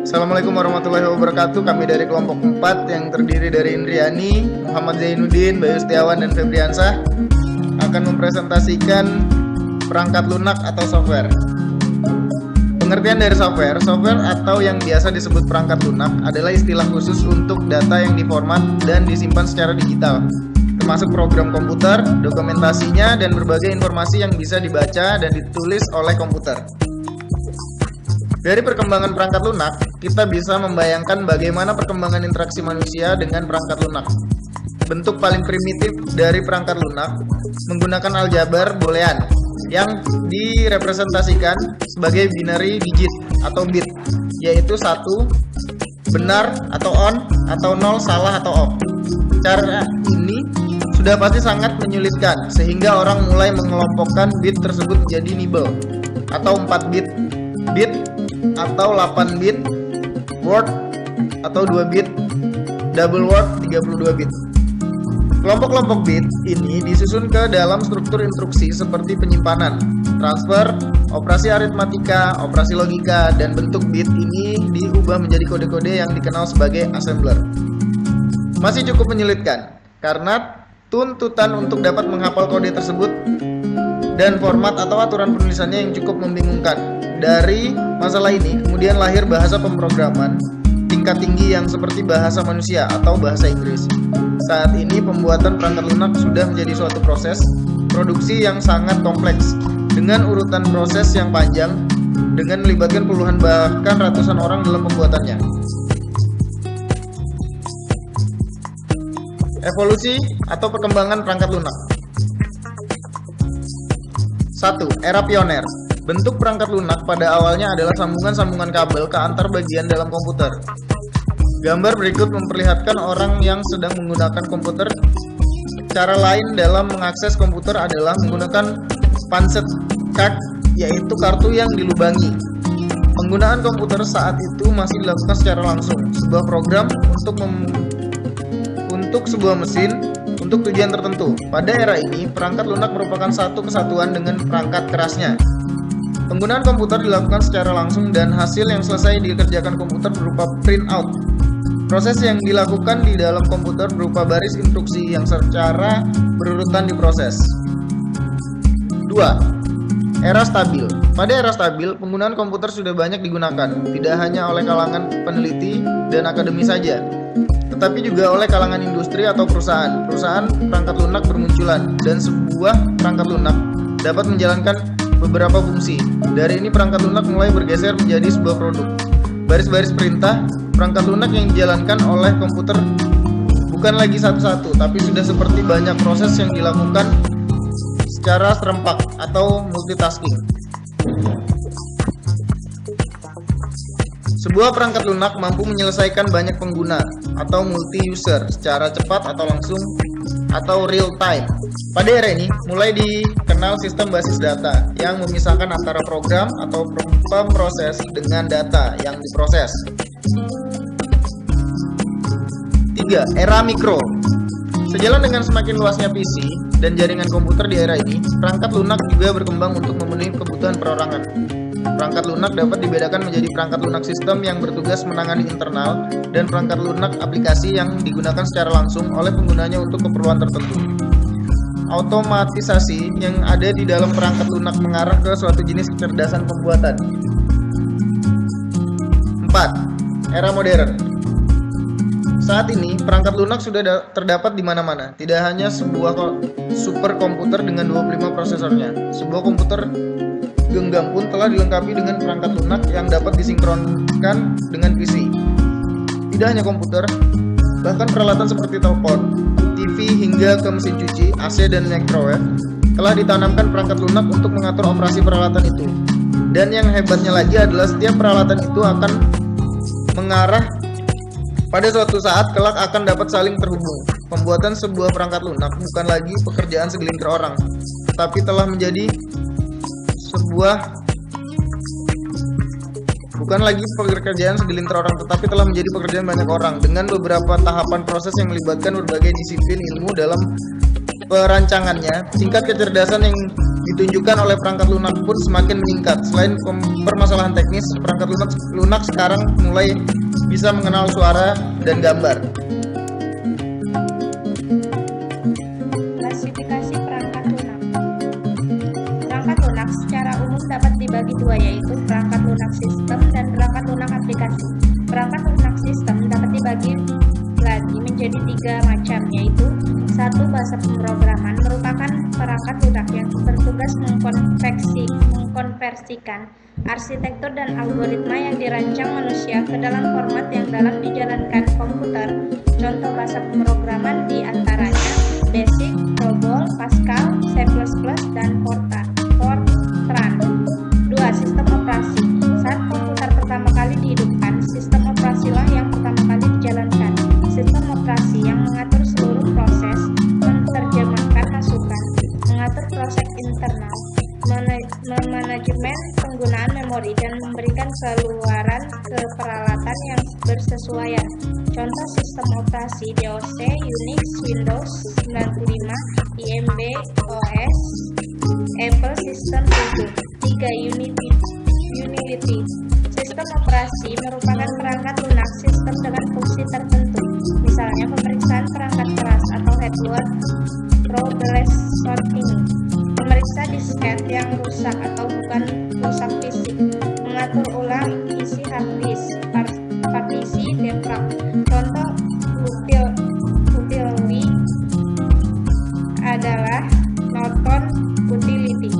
Assalamualaikum warahmatullahi wabarakatuh. Kami dari kelompok 4 yang terdiri dari Indriani, Muhammad Zainuddin, Bayu Setiawan, dan Febriansah akan mempresentasikan perangkat lunak atau software. Pengertian dari software atau yang biasa disebut perangkat lunak adalah istilah khusus untuk data yang diformat dan disimpan secara digital, termasuk program komputer, dokumentasinya, dan berbagai informasi yang bisa dibaca dan ditulis oleh komputer. Dari perkembangan perangkat lunak, kita bisa membayangkan bagaimana perkembangan interaksi manusia dengan perangkat lunak. Bentuk paling primitif dari perangkat lunak menggunakan aljabar boolean yang direpresentasikan sebagai binary digit atau bit, yaitu 1 benar atau on, atau 0 salah atau off. Cara ini sudah pasti sangat menyulitkan, sehingga orang mulai mengelompokkan bit tersebut menjadi nibble atau 4 bit, bit atau 8 bit, word atau 2 bit, double word 32 bit. Kelompok-kelompok bit ini disusun ke dalam struktur instruksi seperti penyimpanan, transfer, operasi aritmatika, operasi logika, dan bentuk bit ini diubah menjadi kode-kode yang dikenal sebagai assembler. Masih cukup menyulitkan karena tuntutan untuk dapat menghafal kode tersebut dan format atau aturan penulisannya yang cukup membingungkan. Dari masalah ini kemudian lahir bahasa pemrograman tingkat tinggi yang seperti bahasa manusia atau bahasa Inggris. Saat ini pembuatan perangkat lunak sudah menjadi suatu proses produksi yang sangat kompleks dengan urutan proses yang panjang dengan melibatkan puluhan bahkan ratusan orang dalam pembuatannya. Evolusi atau perkembangan perangkat lunak. 1. Era pioner. Bentuk perangkat lunak pada awalnya adalah sambungan-sambungan kabel ke antar bagian dalam komputer. Gambar berikut memperlihatkan orang yang sedang menggunakan komputer. Cara lain dalam mengakses komputer adalah menggunakan punch card, yaitu kartu yang dilubangi. Penggunaan komputer saat itu masih dilakukan secara langsung, sebuah program untuk sebuah mesin untuk tujuan tertentu. Pada era ini, perangkat lunak merupakan satu kesatuan dengan perangkat kerasnya. Penggunaan komputer dilakukan secara langsung dan hasil yang selesai dikerjakan komputer berupa printout. Proses yang dilakukan di dalam komputer berupa baris instruksi yang secara berurutan diproses. 2. Era stabil. Pada era stabil, penggunaan komputer sudah banyak digunakan, tidak hanya oleh kalangan peneliti dan akademi saja, tetapi juga oleh kalangan industri atau perusahaan. Perusahaan perangkat lunak bermunculan, dan sebuah perangkat lunak dapat menjalankan beberapa fungsi. Dari ini perangkat lunak mulai bergeser menjadi sebuah produk. Baris-baris perintah perangkat lunak yang dijalankan oleh komputer bukan lagi satu-satu, tapi sudah seperti banyak proses yang dilakukan secara serempak atau multitasking. Sebuah perangkat lunak mampu menyelesaikan banyak pengguna atau multi-user secara cepat atau langsung atau real time. Pada era ini mulai dikenal sistem basis data yang memisahkan antara program atau pemproses dengan data yang diproses. 3. Era mikro. Sejalan dengan semakin luasnya PC dan jaringan komputer di era ini, perangkat lunak juga berkembang untuk memenuhi kebutuhan perorangan. Perangkat lunak dapat dibedakan menjadi perangkat lunak sistem yang bertugas menangani internal dan perangkat lunak aplikasi yang digunakan secara langsung oleh penggunanya untuk keperluan tertentu. Otomatisasi yang ada di dalam perangkat lunak mengarah ke suatu jenis kecerdasan pembuatan. 4. Era modern. Saat ini, perangkat lunak sudah terdapat di mana-mana. Tidak hanya sebuah superkomputer dengan 25 prosesornya. Sebuah komputer genggam pun telah dilengkapi dengan perangkat lunak yang dapat disinkronkan dengan PC. Tidak hanya komputer, bahkan peralatan seperti telepon, TV hingga ke mesin cuci, AC dan microwave telah ditanamkan perangkat lunak untuk mengatur operasi peralatan itu. Dan yang hebatnya lagi adalah setiap peralatan itu akan mengarah pada suatu saat kelak akan dapat saling terhubung. Pembuatan sebuah perangkat lunak bukan lagi pekerjaan segelintir orang, tetapi telah menjadi pekerjaan banyak orang dengan beberapa tahapan proses yang melibatkan berbagai disiplin ilmu dalam perancangannya. Tingkat kecerdasan yang ditunjukkan oleh perangkat lunak pun semakin meningkat. Selain permasalahan teknis, perangkat lunak sekarang mulai bisa mengenal suara dan gambar. Klasifikasi perangkat lunak. Perangkat lunak secara umum dapat dibagi dua, yaitu perangkat lunak sistem dan perangkat lunak aplikasi. Perangkat lunak sistem dapat dibagi lagi menjadi tiga macam, yaitu satu, bahasa pemrograman merupakan perangkat lunak yang bertugas mengkonversikan arsitektur dan algoritma yang dirancang manusia ke dalam format yang dalam dijalankan komputer. Contoh bahasa pemrograman diantaranya Basic, COBOL, Pascal, C++, dan Fortran. Dua, sistem operasi. Saat komputer pertama kali dihidupkan, sistem operasilah yang pertama kali dijalankan. Sistem operasi yang mengatur seluruh proses, menerjemahkan masukan, mengatur proses internal, memanajemen penggunaan memori, dan memberikan keluaran ke peralatan yang bersesuaian. Contoh sistem operasi DOS, Unix, Windows 95, IMB, OS, Apple System 7. 3. Unity. Sistem operasi merupakan perangkat lunak sistem dengan fungsi tertentu, misalnya pemeriksaan perangkat keras atau hardware troubleshooting, memeriksa disket yang rusak atau bukan rusak fisik, mengatur ulang isi hard disk, partisi debug. Contoh utility adalah Norton Utility.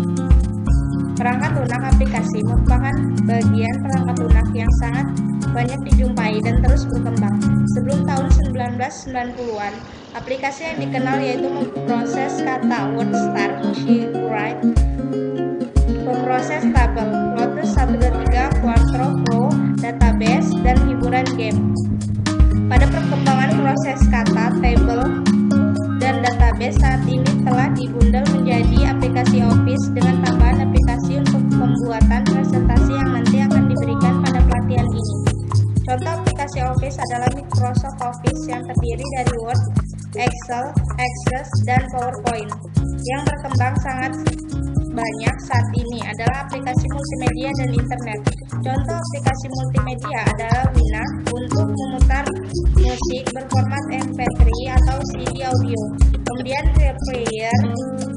Perangkat lunak aplikasi merupakan bagian perangkat lunak yang sangat banyak dijumpai dan terus berkembang. Sebelum tahun 1990-an, aplikasi yang dikenal yaitu memproses kata WordStar, ShipWrite, pemroses tabel, Lotus 123, Quattro Pro, database, dan hiburan game. Pada perkembangan proses kata, table, dan database saat ini telah dibundel menjadi aplikasi Office dengan tambahan aplikasi untuk pembuatan presentasi yang nanti akan diberikan pada pelatihan ini. Contoh aplikasi Office adalah Microsoft Office yang terdiri dari Word, Excel, Access, dan PowerPoint. Yang berkembang sangat banyak saat ini adalah aplikasi multimedia dan internet. Contoh aplikasi multimedia adalah Wina untuk memutar musik berformat MP3 atau CD audio. Kemudian Real Player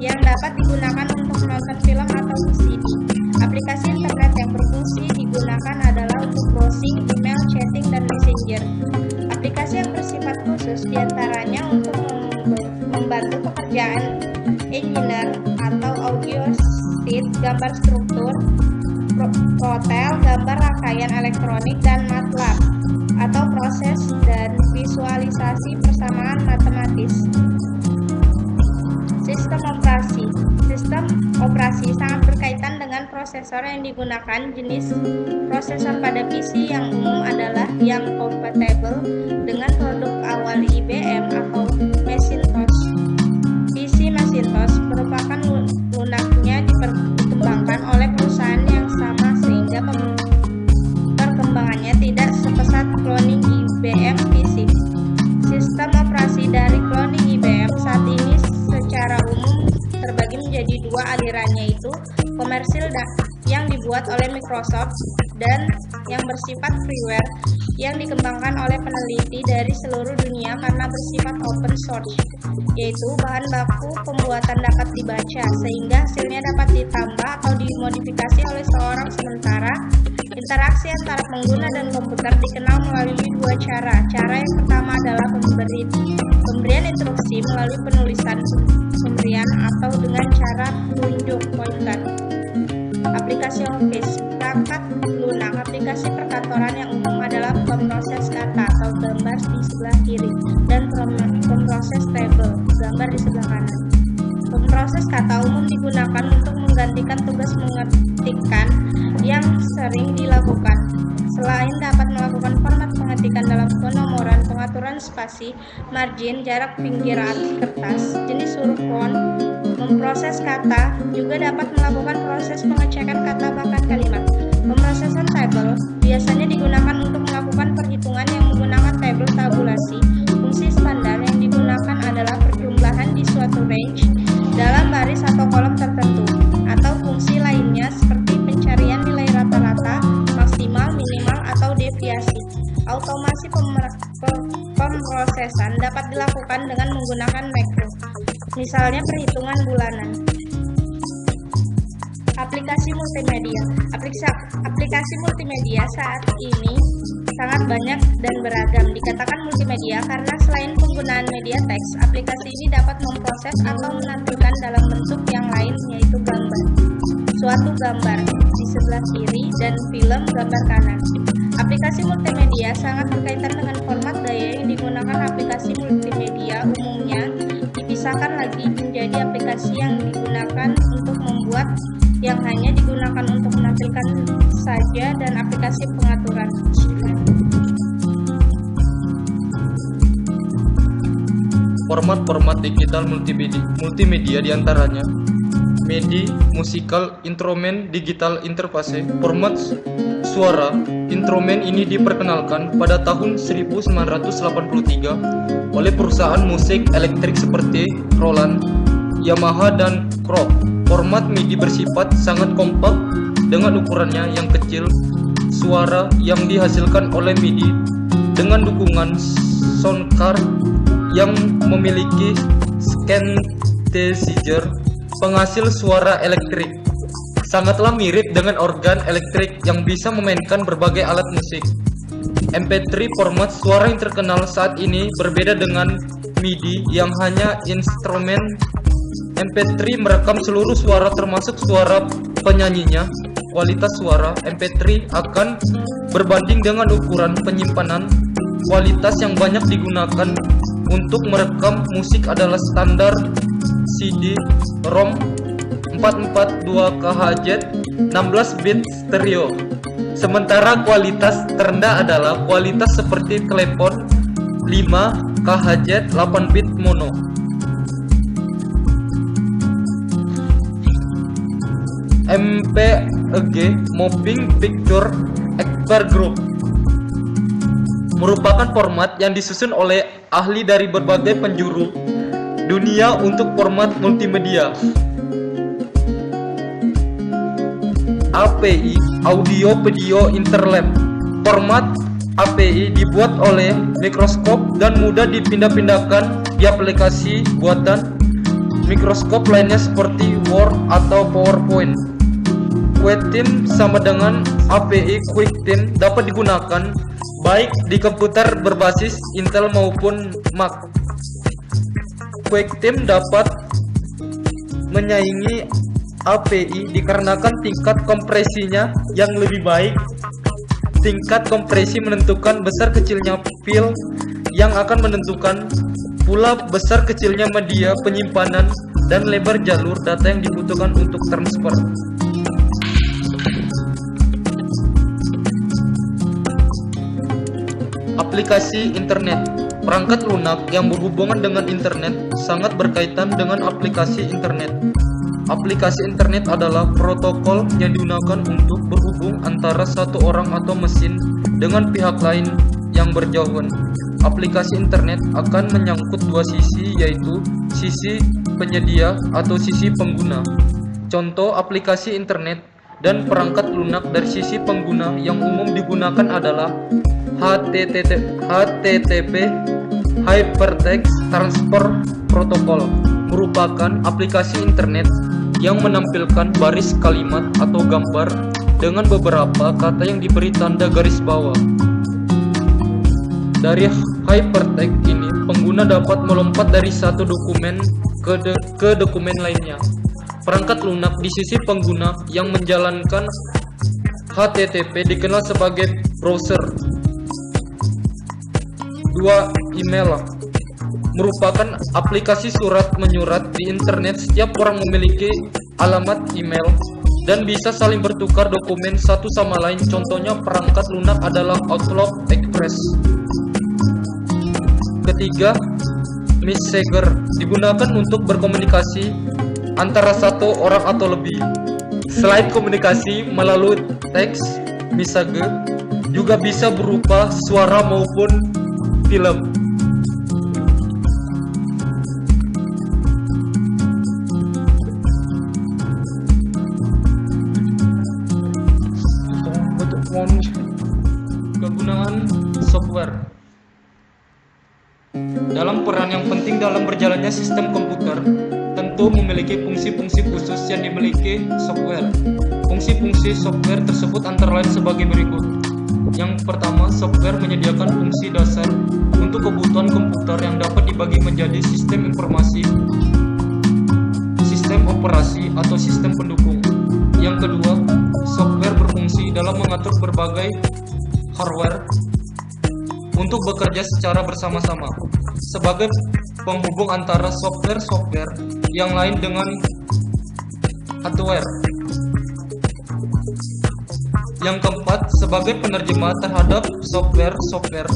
yang dapat digunakan untuk menonton film atau CD. Aplikasi internet yang berfungsi digunakan adalah untuk browsing, email, chatting, dan messenger. Aplikasi yang bersifat khusus diantaranya untuk membantu pekerjaan engineer atau audio sheet, gambar struktur, hotel, gambar rangkaian elektronik, dan MATLAB atau proses dan visualisasi persamaan matematis. Sistem operasi. Sistem operasi sangat berkaitan dengan prosesor yang digunakan. Jenis prosesor pada PC yang umum adalah yang kompatibel dengan produk awal IBM atau Macintosh. PC Macintosh merupakan lunaknya dikembangkan oleh perusahaan yang sama sehingga perkembangannya tidak sepesat cloning IBM PC. Sistem operasi dari cloning IBM saat ini secara umum terbagi menjadi dua aliran, yaitu komersil yang dibuat oleh Microsoft dan yang bersifat freeware yang dikembangkan oleh peneliti dari seluruh dunia karena bersifat open source, yaitu bahan baku pembuatan dapat dibaca sehingga hasilnya dapat ditambah atau dimodifikasi oleh seorang. Sementara interaksi antara pengguna dan komputer dikenal melalui dua cara. Cara yang pertama adalah pemberian instruksi melalui penulisan pemberian atau dengan cara tunjuk pointer. Aplikasi Office. Perangkat lunak aplikasi perkantoran yang umum adalah pemroses kata atau gambar di sebelah kiri dan pemroses table, gambar di sebelah kanan. Pemroses kata umum digunakan untuk menggantikan tugas mengetikkan yang sering dilakukan. Selain dapat melakukan format pengetikan dalam penomoran, pengaturan spasi, margin, jarak pinggiran kertas, jenis huruf font, memproses kata, juga dapat melakukan proses pengecekan kata bahkan kalimat. Pemrosesan table biasanya digunakan untuk melakukan perhitungan yang menggunakan tabel tabulasi. Fungsi standar yang digunakan adalah perjumlahan di suatu range dalam baris atau kolom tertentu. abreviasi. Automasi pemrosesan dapat dilakukan dengan menggunakan makro, misalnya perhitungan bulanan. Aplikasi multimedia. Aplikasi multimedia saat ini sangat banyak dan beragam. Dikatakan multimedia karena selain penggunaan media teks, aplikasi ini dapat memproses atau menampilkan dalam bentuk yang lain, yaitu gambar. Suatu gambar di sebelah kiri dan film gambar kanan. Aplikasi multimedia sangat berkaitan dengan format daya yang digunakan. Aplikasi multimedia umumnya dipisahkan lagi menjadi aplikasi yang digunakan untuk membuat, yang hanya digunakan untuk menampilkan saja, dan aplikasi pengaturan. Format-format digital multimedia diantaranya MIDI, musical instrument digital interface. Format suara instrumen ini diperkenalkan pada tahun 1983 oleh perusahaan musik elektrik seperti Roland, Yamaha, dan Korg. Format MIDI bersifat sangat kompak dengan ukurannya yang kecil. Suara yang dihasilkan oleh MIDI dengan dukungan soundcard yang memiliki synthesizer penghasil suara elektrik, sangatlah mirip dengan organ elektrik yang bisa memainkan berbagai alat musik. MP3 format suara yang terkenal saat ini berbeda dengan MIDI yang hanya instrumen. MP3 merekam seluruh suara termasuk suara penyanyinya. Kualitas suara MP3 akan berbanding dengan ukuran penyimpanan. Kualitas yang banyak digunakan untuk merekam musik adalah standar CD-ROM 442 KHz 16 bit stereo. Sementara kualitas terendah adalah kualitas seperti telepon 5 KHz 8 bit mono. MPEG Moving Picture Expert Group merupakan format yang disusun oleh ahli dari berbagai penjuru dunia untuk format multimedia. API Audio Video Interlap. Format API dibuat oleh Microsoft dan mudah dipindah-pindahkan di aplikasi buatan Microsoft lainnya seperti Word atau PowerPoint. QuickTime sama dengan API QuickTime dapat digunakan baik di komputer berbasis Intel maupun Mac. QuickTime dapat menyaingi API dikarenakan tingkat kompresinya yang lebih baik. Tingkat kompresi menentukan besar kecilnya file yang akan menentukan pula besar kecilnya media penyimpanan dan lebar jalur data yang dibutuhkan untuk transfer. Aplikasi internet. Perangkat lunak yang berhubungan dengan internet sangat berkaitan dengan aplikasi internet. Aplikasi internet adalah protokol yang digunakan untuk berhubung antara satu orang atau mesin dengan pihak lain yang berjauhan. Aplikasi internet akan menyangkut dua sisi, yaitu sisi penyedia atau sisi pengguna. Contoh aplikasi internet dan perangkat lunak dari sisi pengguna yang umum digunakan adalah HTTP Hypertext Transfer Protocol, merupakan aplikasi internet yang menampilkan baris kalimat atau gambar dengan beberapa kata yang diberi tanda garis bawah. Dari hypertext ini, pengguna dapat melompat dari satu dokumen ke dokumen lainnya. Perangkat lunak di sisi pengguna yang menjalankan HTTP dikenal sebagai browser. Dua, email merupakan aplikasi surat menyurat di internet. Setiap orang memiliki alamat email dan bisa saling bertukar dokumen satu sama lain. Contohnya perangkat lunak adalah Outlook Express. Ketiga, Messenger digunakan untuk berkomunikasi antara satu orang atau lebih. Selain komunikasi melalui teks, Messenger juga bisa berupa suara maupun film. Kegunaan penggunaan software. Dalam peran yang penting dalam berjalannya sistem komputer, tentu memiliki fungsi-fungsi khusus yang dimiliki software. Fungsi-fungsi software tersebut antara lain sebagai berikut. Yang pertama, software menyediakan fungsi dasar untuk kebutuhan komputer yang dapat dibagi menjadi sistem informasi, sistem operasi, atau sistem pendukung. Yang kedua, software berfungsi dalam mengatur berbagai hardware untuk bekerja secara bersama-sama sebagai penghubung antara software-software yang lain dengan hardware. Yang keempat, sebagai penerjemah terhadap software-software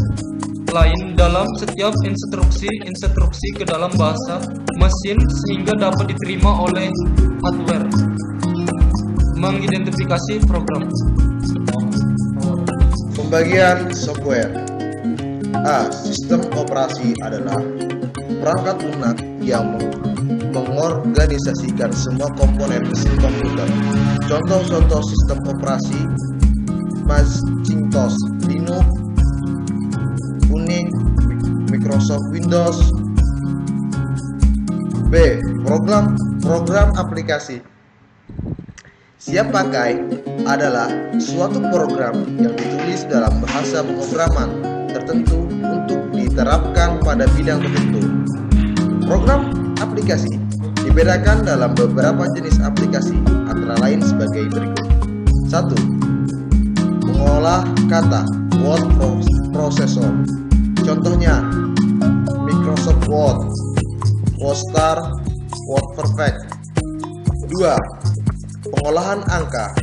lain dalam setiap instruksi ke dalam bahasa mesin sehingga dapat diterima oleh hardware. Mengidentifikasi program. Pembagian software. A. Sistem operasi adalah perangkat lunak yang mengorganisasikan semua komponen mesin komputer. Contoh-contoh sistem operasi: Macintosh, Linux, Unix, Microsoft Windows. B. Program aplikasi. Siap pakai adalah suatu program yang ditulis dalam bahasa pemrograman tertentu untuk diterapkan pada bidang tertentu. Program aplikasi dibedakan dalam beberapa jenis aplikasi, antara lain sebagai berikut. 1. Mengolah kata, word processor. Contohnya Microsoft Word, WordStar, WordPerfect. 2. Pengolahan angka,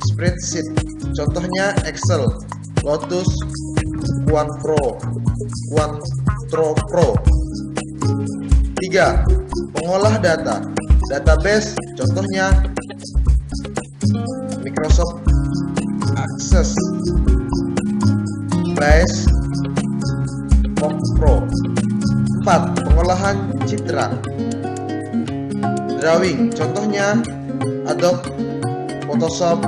spreadsheet. Contohnya Excel, Lotus, Quantro Pro. 3. Pengolah data, database. Contohnya Microsoft Access, Base, Pro. 4. Pengolahan citra, drawing. Contohnya Adobe Photoshop,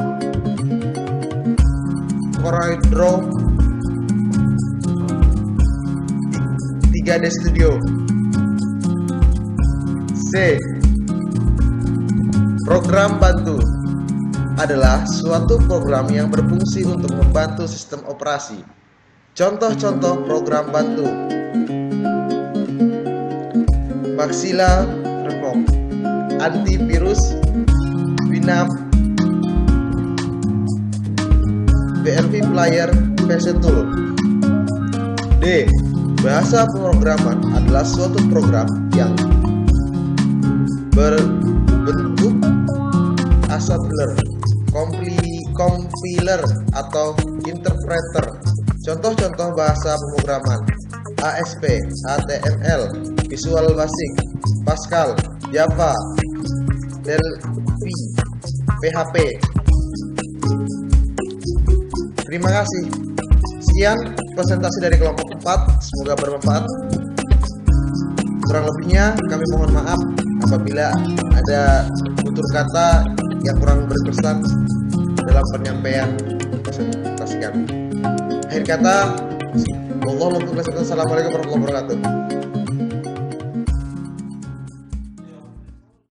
CorelDRAW, 3D Studio. C. Program bantu adalah suatu program yang berfungsi untuk membantu sistem operasi. Contoh-contoh program bantu: Mozilla Firefox, antivirus, Winamp, BLV Player, PC Tool. D. Bahasa pemrograman adalah suatu program yang berbentuk assembler, compiler, atau interpreter. Contoh-contoh bahasa pemrograman: ASP, HTML, Visual Basic, Pascal, Java, Delphi, PHP. Terima kasih. Sekian presentasi dari kelompok 4, semoga bermanfaat. Kurang lebihnya kami mohon maaf apabila ada tutur kata yang kurang berkesan dalam penyampaian presentasi kami. Akhir kata, Assalamualaikum warahmatullahi wabarakatuh.